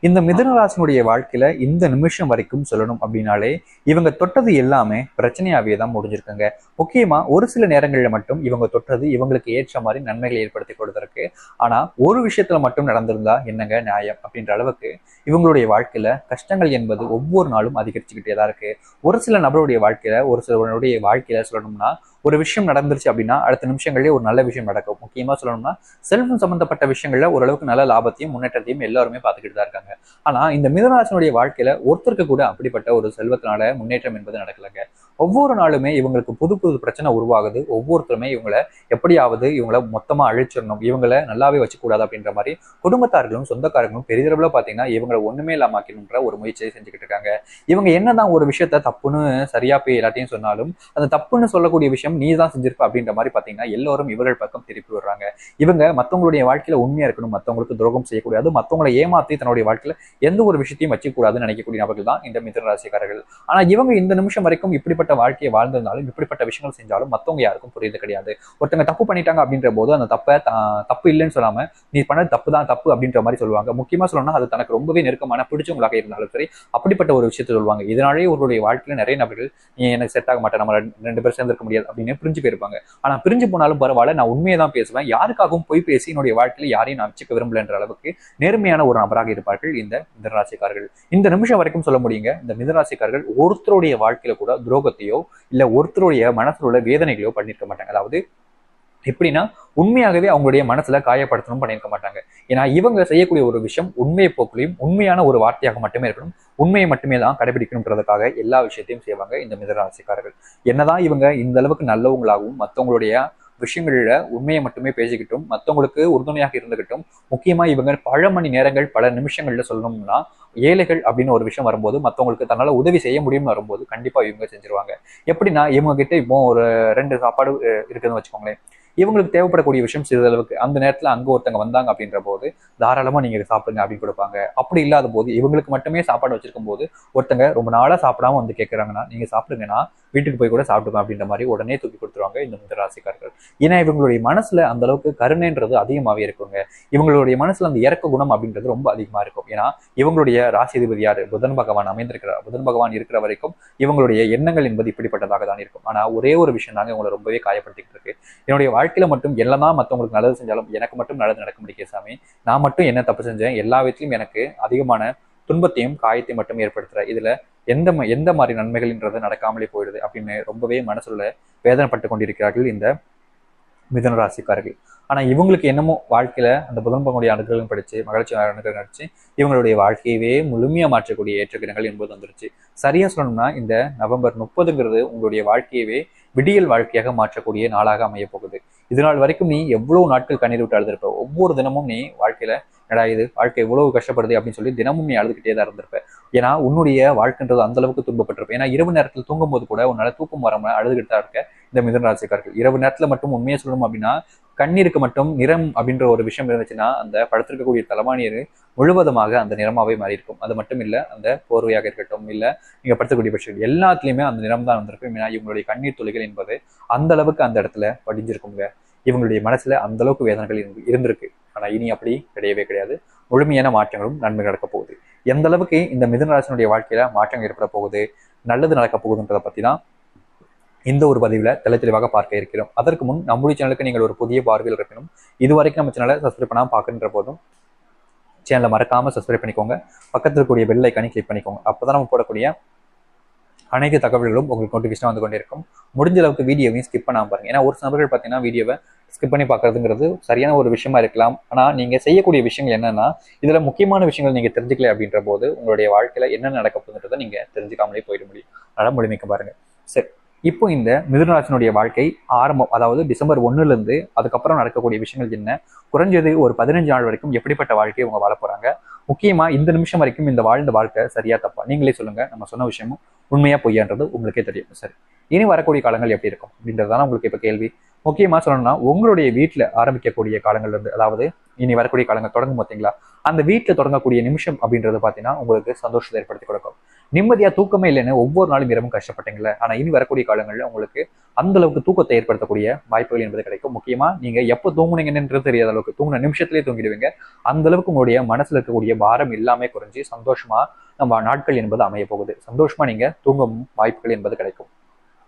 இந்த மிதுன ராசினுடைய வாழ்க்கையில இந்த நிமிஷம் வரைக்கும் சொல்லணும் அப்படின்னாலே இவங்க தொட்டது எல்லாமே பிரச்சனையாவே தான் முடிஞ்சிருக்குங்க. முக்கியமா ஒரு சில நேரங்கள்ல மட்டும் இவங்க தொட்டது இவங்களுக்கு ஏற்ற மாதிரி நன்மைகளை ஏற்படுத்தி கொடுத்திருக்கு. ஆனா ஒரு விஷயத்துல மட்டும் நடந்திருந்தா என்னங்க நியாயம் அப்படின்ற அளவுக்கு இவங்களுடைய வாழ்க்கையில கஷ்டங்கள் என்பது ஒவ்வொரு நாளும் அதிகரிச்சுக்கிட்டே தான் இருக்கு. ஒரு சில நபருடைய வாழ்க்கையில ஒரு சிலருடைய வாழ்க்கையில சொல்லணும்னா ஒரு விஷயம் நடந்துருச்சு அப்படின்னா அடுத்த நிமிஷங்களே ஒரு நல்ல விஷயம் நடக்கும். முக்கியமா சொல்லணும்னா செல்வம் சம்பந்தப்பட்ட விஷயங்கள்ல ஓரளவுக்கு நல்ல லாபத்தையும் முன்னேற்றத்தையும் எல்லாருமே பார்த்துக்கிட்டு தான் இருக்காங்க. ஆனா இந்த மிதுனராசினுடைய வாழ்க்கையில ஒருத்தருக்கு கூட அப்படிப்பட்ட ஒரு செல்வத்தினால முன்னேற்றம் என்பது நடக்கலைங்க. ஒவ்வொரு நாளுமே இவங்களுக்கு புது புது பிரச்சனை உருவாகுது. ஒவ்வொருத்தருமே இவங்களை எப்படியாவது இவங்களை மொத்தமா அழிச்சிடணும், இவங்களை நல்லாவே வச்சுக்கூடாது அப்படின்ற மாதிரி குடும்பத்தார்களும் சொந்தக்காரர்களும் பெரிதளவுல பாத்தீங்கன்னா இவங்களை ஒண்ணுமே இல்லாமக்கணுன்ற ஒரு முயற்சியை செஞ்சுக்கிட்டு இருக்காங்க. இவங்க என்னதான் ஒரு விஷயத்த தப்புன்னு சரியா போய் எல்லாத்தையும் சொன்னாலும் அந்த தப்புன்னு சொல்லக்கூடிய விஷயம் நீ தான் செஞ்சிருப்ப அப்படின்ற மாதிரி பாத்தீங்கன்னா எல்லாரும் இவர்கள் பக்கம் திருப்பி விடுறாங்க. இவங்க மத்தவங்களுடைய வாழ்க்கையில உண்மையா இருக்கணும், மத்தவங்களுக்கு துரோகம் செய்யக்கூடாது, மத்தவங்களை ஏமாத்தி தன்னுடைய வாழ்க்கையில எந்த ஒரு விஷயத்தையும் வச்சுக்கூடாதுன்னு நினைக்கக்கூடிய நபர்கள் தான் இந்த மிதுன ராசிக்காரர்கள். ஆனா இவங்க இந்த நிமிஷம் வரைக்கும் இப்படிப்பட்ட வாழ்க்கையை வாழ்ந்திருந்தாலும் இப்படிப்பட்ட விஷயங்கள் செஞ்சாலும் மத்தவங்க யாருக்கும் புரியுது கிடையாது. ஒருத்தங்க தப்பு பண்ணிட்டாங்க அப்படின்ற போது அந்த தப்பு இல்லைன்னு சொல்லாம நீ பண்ணது தப்பு தான் தப்பு அப்படின்ற மாதிரி சொல்லுவாங்க. முக்கியமா சொல்லணும்னா அது தனக்கு ரொம்பவே நெருக்கமான பிடிச்சவங்களாக இருந்தாலும் சரி அப்படிப்பட்ட ஒரு விஷயத்த சொல்லுவாங்க. இதனாலேயே அவருடைய வாழ்க்கையில நிறைய நபர்கள் நீ எனக்கு செட் ஆக மாட்டேன், நம்ம ரெண்டு பேரும் சேர்ந்து இருக்க முடியாது அப்படின்னு பிரிஞ்சு போயிருப்பாங்க. ஆனா பிரிஞ்சு போனாலும் பரவாயில்ல, நான் உண்மையை தான் பேசுவேன், யாருக்காகவும் போய் பேசி என்னுடைய வாழ்க்கையில யாரையும் நான் வச்சுக்க விரும்பல என்ற அளவுக்கு நேர்மையான ஒரு நபராக இருப்பார்கள் இந்த மிதுனராசிக்காரர்கள். இந்த நிமிஷம் வரைக்கும் சொல்ல முடியுங்க, இந்த மிதுனராசிக்காரர்கள் ஒருத்தருடைய வாழ்க்கையில கூட துரோகத்தையோ இல்ல ஒருத்தருடைய மனசுல உள்ள வேதனைகளையோ பண்ணிருக்க மாட்டாங்க. அதாவது எப்படின்னா உண்மையாகவே அவங்களுடைய மனசுல காயப்படுத்தணும் பண்ணியிருக்க மாட்டாங்க. ஏன்னா இவங்க செய்யக்கூடிய ஒரு விஷயம் உண்மையை போக்குலையும் உண்மையான ஒரு வார்த்தையாக மட்டுமே இருக்கணும், உண்மையை மட்டுமே தான் கடைபிடிக்கணுன்றதுக்காக எல்லா விஷயத்தையும் செய்வாங்க இந்த மிதுனராசிக்காரர்கள். என்னதான் இவங்க இந்த அளவுக்கு நல்லவங்களாகவும் மற்றவங்களுடைய விஷயங்கள்ல உண்மையை மட்டுமே பேசிக்கிட்டும் மற்றவங்களுக்கு உறுதுணையாக இருந்துகிட்டும் முக்கியமா இவங்க பல மணி நேரங்கள் பல நிமிஷங்கள்ல சொல்லணும்னா ஏழைகள் அப்படின்னு ஒரு விஷயம் வரும்போது மற்றவங்களுக்கு தன்னால உதவி செய்ய முடியும்னு வரும்போது கண்டிப்பா இவங்க செஞ்சிருவாங்க. எப்படின்னா இவங்க கிட்ட இப்போ ஒரு 2 சாப்பாடு இருக்குதுன்னு வச்சுக்கோங்களேன், இவங்களுக்கு தேவைப்படக்கூடிய விஷயம் சிறிதளவுக்கு அந்த நேரத்துல அங்க ஒருத்தங்க வந்தாங்க அப்படின்ற போது தாராளமா நீங்க சாப்பிடுங்க அப்படின்னு கொடுப்பாங்க. அப்படி இல்லாத போது இவங்களுக்கு மட்டுமே சாப்பாடு வச்சிருக்கும் போது ஒருத்தங்க ரொம்ப நாளா சாப்பிடாம வந்து கேட்கறாங்கன்னா நீங்க சாப்பிடுங்கன்னா வீட்டுக்கு போய் கூட சாப்பிடுங்க அப்படின்ற மாதிரி உடனே தூக்கி கொடுத்துருவாங்க இந்த மிதுனராசிக்காரர்கள். ஏன்னா இவங்களுடைய மனசுல அந்த அளவுக்கு கருணைன்றது அதிகமாவே இருக்குங்க. இவங்களுடைய மனசுல அந்த இறக்க குணம் அப்படின்றது ரொம்ப அதிகமா இருக்கும். ஏன்னா இவங்களுடைய ராசிதிபதி யாரு, புதன் பகவான் அமைந்திருக்கிறார். புதன் பகவான் இருக்கிற வரைக்கும் இவங்களுடைய எண்ணங்கள் என்பது இப்படிப்பட்டதாக தான் இருக்கும். ஆனா ஒரே ஒரு விஷயம் தாங்க இவங்களை ரொம்பவே காயப்படுத்திக்கிட்டு இருக்கு. என்னுடைய வாழ்க்கையில மட்டும் என்னதான் மற்றவங்களுக்கு நல்லது செஞ்சாலும் எனக்கு மட்டும் நல்லது நடக்க முடியாது சாமி, நான் மட்டும் என்ன தப்பு செஞ்சேன், எல்லா விதத்திலும் எனக்கு அதிகமான துன்பத்தையும் காயத்தையும் மட்டும் ஏற்படுத்துற, இதுல எந்த மாதிரி நன்மைகள்ன்றது நடக்காமலே போயிடுது அப்படின்னு ரொம்பவே மனசுல வேதனைப்பட்டு கொண்டிருக்கிறார்கள் இந்த மிதுன ராசிக்காரர்கள். ஆனா இவங்களுக்கு என்னமோ வாழ்க்கையில அந்த புதன் பகவானுடைய அனுகிரகம் படிச்சு மகிழ்ச்சி அனுகிரகம் நடிச்சு இவங்களுடைய வாழ்க்கையவே முழுமையா மாற்றக்கூடிய ஏற்றகிரகங்கள் என்பது வந்துருச்சு. சரியா சொல்லணும்னா இந்த நவம்பர் 30ங்கிறது உங்களுடைய வாழ்க்கையவே விடியல் வாழ்க்கையாக மாற்றக்கூடிய நாளாக அமைய போகுது. இதனால் வரைக்கும் நீ எவ்வளவு நாட்கள் கண்ணீர் விட்டு அழுதுருப்ப, ஒவ்வொரு தினமும் நீ வாழ்க்கையில நடா இது வாழ்க்கை எவ்வளவு கஷ்டப்படுது அப்படின்னு சொல்லி தினமும் நீ அழுதுகிட்டே தான் இருந்திருப்ப. ஏன்னா உன்னுடைய வாழ்க்கைன்றது அந்த அளவுக்கு துன்பப்பட்டிருப்ப. ஏன்னா இரவு நேரத்தில் தூங்கும் போது கூட உன்னால தூக்கம் வராம அழுதுகிட்டு தான் இருக்க இந்த மிதுன ராசிக்காரர்கள். இரவு நேரத்துல மட்டும் உண்மையை சொல்லணும் அப்படின்னா கண்ணீருக்கு மட்டும் நிறம் அப்படின்ற ஒரு விஷயம் இருந்துச்சுன்னா அந்த படத்திருக்கக்கூடிய தலைமானியர் முழுவதுமாக அந்த நிறமாவே மாறி இருக்கும். அது மட்டும் இல்ல அந்த போர்வையாக இருக்கட்டும் இல்ல நீங்க படுத்தக்கூடிய பட்சங்கள் எல்லாத்துலயுமே அந்த நிறம் தான் வந்திருக்கும். ஏன்னா இவங்களுடைய கண்ணீர் துளிகள் என்பது அந்த அளவுக்கு அந்த இடத்துல படிஞ்சிருக்குங்க. இவங்களுடைய மனசுல அந்த அளவுக்கு வேதனைகள் இருந்திருக்கு. ஆனா இனி அப்படி கிடையவே கிடையாது. முழுமையான மாற்றங்களும் நன்மை நடக்க போகுது. எந்த அளவுக்கு இந்த மிதுன ராசினுடைய வாழ்க்கையில மாற்றங்கள் ஏற்பட போகுது, நல்லது நடக்க போகுதுன்றதை பத்தி தான் இந்த ஒரு பதிவுல தெளிவாக பார்க்க இருக்கிறோம். அதற்கு முன் நம்முடைய சேனலுக்கு நீங்கள் ஒரு புதிய பார்வையில் இருக்கணும், இதுவரைக்கும் நம்ம சேனலை சப்ஸ்கிரைப் பண்ணாம பார்க்கின்ற போதும் சேனலை மறக்காம சப்ஸ்கிரைப் பண்ணிக்கோங்க. பக்கத்தில் இருக்கக்கூடிய பெல் ஐக்கானை கிளிக் பண்ணிக்கோங்க. அப்பதான் நம்ம போடக்கூடிய அனைத்து தகவல்களும் உங்களுக்கு நோட்டிஃபிகேஷன் வந்து கொண்டே இருக்கும். முடிஞ்ச அளவுக்கு வீடியோவையும் ஸ்கிப் பண்ணாம பாருங்க. ஏன்னா ஒரு நபர்கள் பார்த்தீங்கன்னா வீடியோவை ஸ்கிப் பண்ணி பார்க்கறதுங்கிறது சரியான ஒரு விஷயமா இருக்கலாம். ஆனா நீங்க செய்யக்கூடிய விஷயங்கள் என்னன்னா இதுல முக்கியமான விஷயங்கள் நீங்க தெரிஞ்சுக்கல அப்படின்ற போது உங்களுடைய வாழ்க்கையில என்ன நடக்க போகுதுன்றதை நீங்க தெரிஞ்சுக்காமலே போயிட முடியும். அதனால முழுமைக்க பாருங்க. சரி, இப்போ இந்த மிதுனராசினுடைய வாழ்க்கை ஆரம்பம், அதாவது டிசம்பர் 1ல இருந்து அதுக்கப்புறம் நடக்கக்கூடிய விஷயங்கள் என்ன, குறைஞ்சது ஒரு 15 நாள் வரைக்கும் எப்படிப்பட்ட வாழ்க்கையை அவங்க வாழ போறாங்க, முக்கியமா இந்த நிமிஷம் வரைக்கும் இந்த வாழ்ந்த வாழ்க்கை சரியா தப்பா நீங்களே சொல்லுங்க. நம்ம சொன்ன விஷயமும் உண்மையா பொய்யான்றது உங்களுக்கே தெரியும். சரி, இனி வரக்கூடிய காலங்கள் எப்படி இருக்கும் அப்படின்றதுதான் உங்களுக்கு இப்ப கேள்வி. முக்கியமா சொல்லணும்னா உங்களுடைய வீட்டுல ஆரம்பிக்கக்கூடிய காலங்கள்ல இருந்து, அதாவது இனி வரக்கூடிய காலங்கள் தொடங்கும் பார்த்தீங்களா, அந்த வீட்டுல தொடங்கக்கூடிய நிமிஷம் அப்படின்றது பாத்தீங்கன்னா உங்களுக்கு சந்தோஷத்தை ஏற்படுத்தி கொடுக்கும். நிம்மதியா தூக்கமே இல்லைன்னு ஒவ்வொரு நாளும் இரவும் கஷ்டப்பட்டீங்கல்ல, ஆனா இனி வரக்கூடிய காலங்களில் உங்களுக்கு அந்த அளவுக்கு தூக்கத்தை ஏற்படுத்தக்கூடிய வாய்ப்புகள் என்பது கிடைக்கும். முக்கியமா நீங்க எப்போ தூங்குனீங்கன்னு தெரியாத அளவுக்கு தூங்குன நிமிஷத்திலேயே தூங்கிடுவீங்க. அந்த அளவுக்கு உங்களுடைய மனசுல இருக்கக்கூடிய பாரம் எல்லாமே குறைஞ்சி சந்தோஷமா நம்ம நாட்கள் என்பது அமைய போகுது. சந்தோஷமா நீங்க தூங்கும் வாய்ப்புகள் என்பது கிடைக்கும்.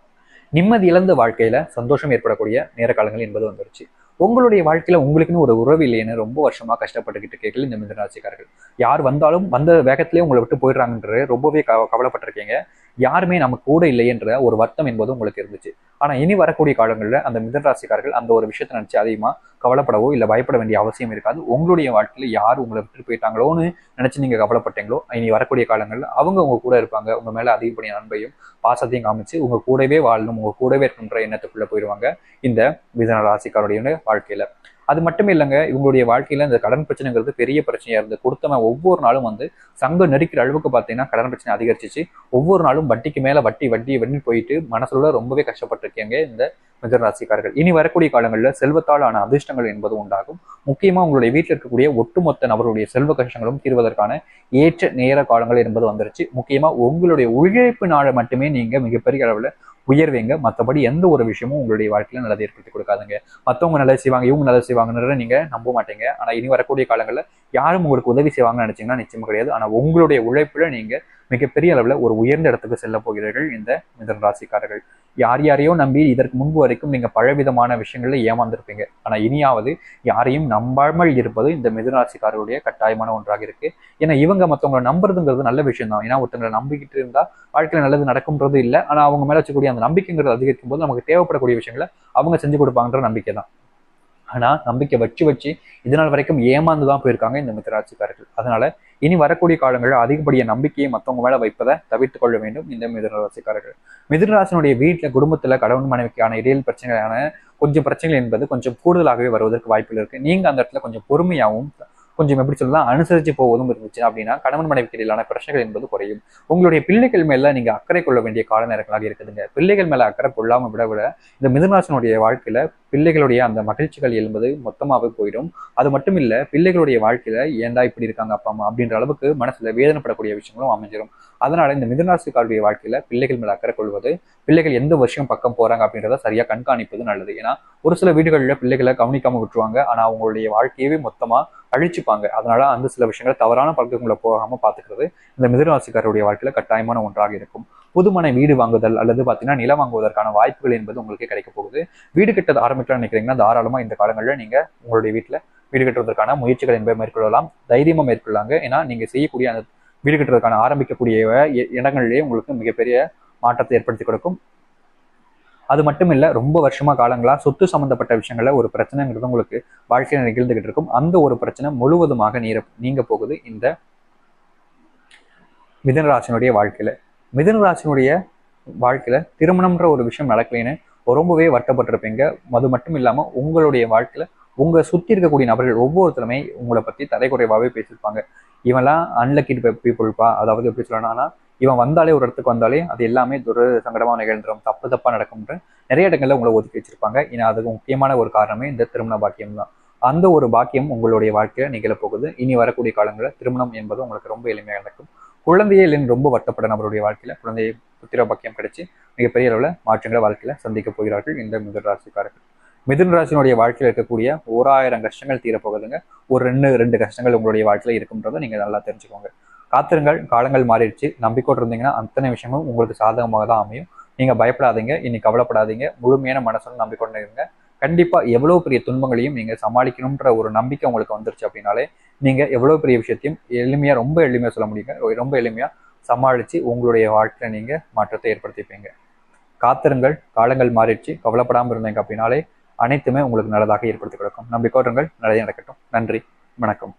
நிம்மதி இழந்த வாழ்க்கையில சந்தோஷம் ஏற்படக்கூடிய நேர காலங்கள் என்பது வந்துருச்சு. உங்களுடைய வாழ்க்கையில உங்களுக்குன்னு ஒரு உறவு இல்லைன்னு ரொம்ப வருஷமா கஷ்டப்பட்டுக்கிட்டு கேட்கல இந்த மிதுன ராசிக்காரர்கள். யார் வந்தாலும் வந்த வேகத்திலேயே உங்களை விட்டு போயிடுறாங்கன்ற ரொம்பவே கவலைப்பட்டிருக்கீங்க. யாருமே நம்ம கூட இல்லையென்ற ஒரு வருத்தம் என்பது உங்களுக்கு இருந்துச்சு. ஆனா இனி வரக்கூடிய காலங்களில் அந்த மிதுன ராசிக்காரர்கள் அந்த ஒரு விஷயத்தை நினைச்சு அதிகமா கவலைப்படவோ இல்லை பயப்பட வேண்டிய அவசியம் இருக்காது. உங்களுடைய வாழ்க்கையில யார் உங்களை விட்டு போயிட்டாங்களோன்னு நினைச்சு நீங்க கவலைப்பட்டீங்களோ, இனி வரக்கூடிய காலங்களில் அவங்க உங்க கூட இருப்பாங்க. உங்க மேல அதிகப்படியான அன்பையும் பாசத்தையும் காமிச்சு உங்க கூடவே வாழணும், உங்க கூடவே இருக்கின்ற எண்ணத்துக்குள்ள போயிடுவாங்க இந்த மிதுன ராசிக்காருடைய வாழ்க்கையில. அது மட்டுமே இல்லைங்க, இவங்களுடைய வாழ்க்கையில இந்த கடன் பிரச்சனைங்கிறது பெரிய பிரச்சனையா இருந்து கொடுத்தவன் ஒவ்வொரு நாளும் சங்கம் நெருக்கிற அளவுக்கு பார்த்தீங்கன்னா கடன் பிரச்சனை அதிகரிச்சிச்சு. ஒவ்வொரு நாளும் வட்டிக்கு மேல வட்டி போயிட்டு மனசுல ரொம்பவே கஷ்டப்பட்டிருக்கீங்க இந்த மிதுன ராசிக்காரர்கள். இனி வரக்கூடிய காலங்களில் செல்வத்தால் ஆன அதிர்ஷ்டங்கள் என்பது உண்டாகும். முக்கியமா உங்களுடைய வீட்டில் இருக்கக்கூடிய ஒட்டுமொத்த நபருடைய செல்வ கஷ்டங்களும் தீர்வதற்கான ஏற்ற நேர காலங்கள் என்பது வந்துருச்சு. முக்கியமா உங்களுடைய உழைப்பினால மட்டுமே நீங்க மிகப்பெரிய அளவுல உயர்வீங்க. மற்றபடி எந்த ஒரு விஷயமும் உங்களுடைய வாழ்க்கையில நல்லது ஏற்படுத்தி கொடுக்காதுங்க. மற்றவங்க நல்லது செய்வாங்க, இவங்க நல்லது செய்வாங்கன்ற நீங்க நம்ப மாட்டீங்க. ஆனா இனி வரக்கூடிய காலங்களில் யாரும் உங்களுக்கு உதவி செய்வாங்கன்னு நினைச்சீங்கன்னா நிச்சயமா கிடையாது. ஆனா உங்களுடைய உழைப்புல நீங்க மிகப்பெரிய அளவுல ஒரு உயர்ந்த இடத்துக்கு செல்ல போகிறீர்கள் இந்த மிதுன ராசிக்காரர்கள். யார் யாரையோ நம்பி இதற்கு முன்பு வரைக்கும் நீங்க பலவிதமான விஷயங்கள்ல ஏமாந்திருப்பீங்க. ஆனா இனியாவது யாரையும் நம்பாமல் இருப்பது இந்த மிதுன ராசிக்காரருடைய கட்டாயமான ஒன்றாக இருக்கு. ஏன்னா இவங்க மற்றவங்களை நம்புறதுங்கிறது நல்ல விஷயம் தான். ஏன்னா ஒருத்தங்களை நம்பிக்கிட்டு இருந்தா வாழ்க்கையில நல்லது நடக்கும்ன்றது இல்லை. ஆனா அவங்க மேல வச்சக்கூடிய அந்த நம்பிக்கைங்கிறது அதிகரிக்கும் போது நமக்கு தேவைப்படக்கூடிய விஷயங்களை அவங்க செஞ்சு கொடுப்பாங்கன்ற நம்பிக்கை தான். ஆனா நம்பிக்கை வச்சு இதனால் வரைக்கும் ஏமாந்துதான் போயிருக்காங்க இந்த மிதுன ராசிக்காரர்கள். அதனால இனி வரக்கூடிய காலங்களில் அதிகப்படிய நம்பிக்கையை மற்றவங்க மேல வைப்பதை தவிர்த்து கொள்ள வேண்டும் இந்த மிதுன ராசிக்காரர்கள். மிதுன ராசினுடைய வீட்டுல குடும்பத்துல கணவன் மனைவிக்கான இடையில் பிரச்சனையான கொஞ்சம் பிரச்சனைகள் என்பது கொஞ்சம் கூடுதலாகவே வருவதற்கு வாய்ப்புகள் இருக்கு. நீங்க அந்த இடத்துல கொஞ்சம் பொறுமையாகவும் கொஞ்சம் எப்படி சொல்லலாம் அனுசரிச்சு போவதும் இருந்துச்சு அப்படின்னா கணவன் மனைவிக்கு இடையிலான பிரச்சனைகள் என்பது குறையும். உங்களுடைய பிள்ளைகள் மேல நீங்க அக்கறை கொள்ள வேண்டிய கால நேரங்களாக இருக்குதுங்க. பிள்ளைகள் மேல அக்கறை கொள்ளாம விட இந்த மிதுன ராசினுடைய வாழ்க்கையில பிள்ளைகளுடைய அந்த மகிழ்ச்சிகள் என்பது மொத்தமாகவே போயிடும். அது மட்டும் இல்ல, பிள்ளைகளுடைய வாழ்க்கையில ஏன்டா இப்படி இருக்காங்க அப்பா அம்மா அப்படின்ற அளவுக்கு மனசுல வேதனைப்படக்கூடிய விஷயங்களும் அமைஞ்சிடும். அதனால இந்த மிதுன ராசிக்காருடைய வாழ்க்கையில பிள்ளைகள் மேல அக்கறை கொள்வது, பிள்ளைகள் எந்த வருஷம் பக்கம் போறாங்க அப்படின்றத சரியா கண்காணிப்பது நல்லது. ஏன்னா ஒரு சில வீடுகளில் பிள்ளைகளை கவனிக்காம விட்டுருவாங்க. ஆனா அவங்களுடைய வாழ்க்கையவே மொத்தமா அழிச்சுப்பாங்க. அதனால அந்த சில விஷயங்கள் தவறான பழக்கங்களை போகாம பாத்துக்கிறது இந்த மிதுன ராசிக்காரருடைய வாழ்க்கையில கட்டாயமான ஒன்றாக இருக்கும். புதுமனை வீடு வாங்குதல் அல்லது பாத்தீங்கன்னா நிலம் வாங்குவதற்கான வாய்ப்புகள் என்பது உங்களுக்கு கிடைக்க போகுது. வீடு கட்ட ஆரம்பிக்கலாம்னு நினைக்கிறீங்கன்னா தாராளமா இந்த காலங்களில் நீங்க உங்களுடைய வீட்டுல வீடு கட்டுவதற்கான முயற்சிகள் என்பதை மேற்கொள்ளலாம். தைரியமா மேற்கொள்ளாங்க. ஏன்னா நீங்க செய்யக்கூடிய அந்த வீடு கட்டுறதுக்கான ஆரம்பிக்கக்கூடிய இடங்களிலேயே உங்களுக்கு மிகப்பெரிய மாற்றத்தை ஏற்படுத்தி கொடுக்கும். அது மட்டும் இல்ல, ரொம்ப வருஷமா காலங்களா சொத்து சம்பந்தப்பட்ட விஷயங்கள்ல ஒரு பிரச்சனைங்கிறது உங்களுக்கு வாழ்க்கையில நிகழ்ந்துகிட்டு இருக்கும். அந்த ஒரு பிரச்சனை முழுவதுமாக நீங்க போகுது இந்த மிதுன ராசினுடைய வாழ்க்கையில. மிதுன ராசினுடைய வாழ்க்கையில திருமணம்ன்ற ஒரு விஷயம் நடக்கலைன்னு ரொம்பவே வருத்தப்பட்டிருப்பீங்க. அது மட்டும் இல்லாம உங்களுடைய வாழ்க்கையில உங்க சுத்தி இருக்கக்கூடிய நபர்கள் ஒவ்வொருத்தருமே உங்களை பத்தி தரைக்குறைவாவே பேசியிருப்பாங்க. இவெல்லாம் அன்லக்கி பீப்புள்பா, அதாவது எப்படி சொல்லணும்னா இவன் வந்தாலே ஒரு இடத்துக்கு வந்தாலே அது எல்லாமே சங்கடமா நிகழ்ந்துடும், தப்பா நடக்கும்ன்ற நிறைய இடங்கள்ல உங்களை ஒதுக்கி வச்சிருப்பாங்க. ஏன்னா அதுக்கு முக்கியமான ஒரு காரணமே இந்த திருமண பாக்கியம் தான். அந்த ஒரு பாக்கியம் உங்களுடைய வாழ்க்கையில நிகழப்போகுது. இனி வரக்கூடிய காலங்களில் திருமணம் என்பது உங்களுக்கு ரொம்ப எளிமையாக நடக்கும். குழந்தையே இல்லைன்னு ரொம்ப வருத்தப்பட நபருடைய வாழ்க்கையில குழந்தையை புத்திர பாக்கியம் கிடைச்சி மிகப்பெரிய அளவுல மாற்றங்களை வாழ்க்கையில சந்திக்க போகிறார்கள் இந்த மிதுன ராசிக்காரர்கள். மிதுன ராசினுடைய வாழ்க்கையில் இருக்கக்கூடிய 1000 கஷ்டங்கள் தீரப்போகுதுங்க. ஒரு ரெண்டு கஷ்டங்கள் உங்களுடைய வாழ்க்கையில இருக்குன்றதை நீங்க நல்லா தெரிஞ்சுக்கோங்க. காத்திருங்கள், காலங்கள் மாறிடுச்சு. நம்பிக்கோடு இருந்தீங்கன்னா அத்தனை விஷயமும் உங்களுக்கு சாதகமாக தான் அமையும். நீங்க பயப்படாதீங்க, இனி கவலைப்படாதீங்க. முழுமையான மனசுடன் நம்பிக்கொண்டு இருங்க. கண்டிப்பா எவ்வளவு பெரிய துன்பங்களையும் நீங்க சமாளிக்கணும்ன்ற ஒரு நம்பிக்கை உங்களுக்கு வந்துருச்சு அப்படின்னாலே நீங்க எவ்வளவு பெரிய விஷயத்தையும் ரொம்ப எளிமையா சொல்ல முடியுங்க. ரொம்ப எளிமையா சமாளிச்சு உங்களுடைய வாழ்க்கையில நீங்க மாற்றத்தை ஏற்படுத்திப்பீங்க. காத்திருங்கள், காலங்கள் மாறிடுச்சு. கவலைப்படாமல் இருந்தீங்க அப்படின்னாலே அனைத்துமே உங்களுக்கு நல்லதாக ஏற்படுத்தி கொடுக்கும். நம்பிக்கோடுங்கள், நல்லதே நடக்கட்டும். நன்றி, வணக்கம்.